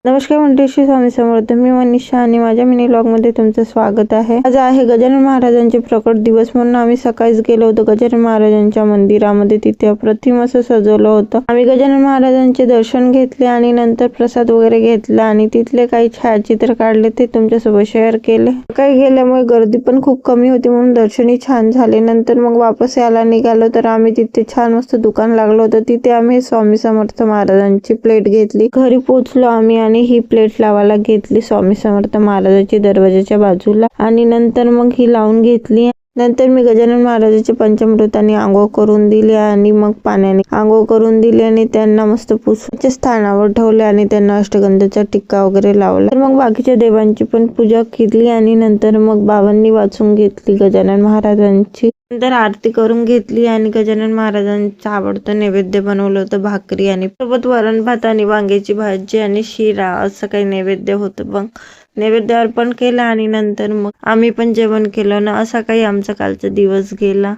नमस्कार मंडळी, श्री स्वामी समर्थ. मी मनीषा आणि माझ्या मिनी ब्लॉग मध्ये तुमचं स्वागत आहे. आज आहे गजानन महाराजांचे प्रकट दिवस, म्हणून आम्ही सकाळीच गेलो होतो गजानन महाराजांच्या मंदिरामध्ये. तिथे अप्रतिम असं सजवलं होतं. आम्ही गजानन महाराजांचे दर्शन घेतले आणि नंतर प्रसाद वगैरे घेतला आणि तिथले काही छायाचित्र काढले, ते तुमच्यासोबत शेअर केले. सकाळी गेल्यामुळे गर्दी पण खूप कमी होती, म्हणून दर्शनही छान झाले. नंतर मग वापस यायला निघालो तर आम्ही तिथे छान मस्त दुकान लागलं होतं. तिथे आम्ही स्वामी समर्थ महाराजांची प्लेट घेतली. घरी पोहोचलो आम्ही आणि ही प्लेट लावायला घेतली स्वामी समर्थ महाराजांची दरवाजाच्या बाजूला, आणि नंतर मग ही लावून घेतली. नंतर मी गजानन महाराजांचे पंचामृताने आंघोळ करून दिली आणि मग पाण्याने आंघोळ करून दिली आणि त्यांना मस्त पुष्पाच्या स्थानावर ठेवले आणि त्यांना अष्टगंधाचा टिक्का वगैरे लावला. तर मग बाकीच्या देवांची पण पूजा केली आणि नंतर मग बाबांनी वाचून घेतली गजानन महाराजांची. नंतर आरती करून घेतली आणि गजानन महाराजांचा आवडतं नैवेद्य बनवलं होतं, भाकरी आणि सोबत वरण भात आणि वांग्याची भाजी आणि शिरा, असं काही नैवेद्य होतं. मग नैवेद्य अर्पण केलं आणि नंतर मग आम्ही पण जेवण केलं ना. असा काही आमचा कालचा दिवस गेला.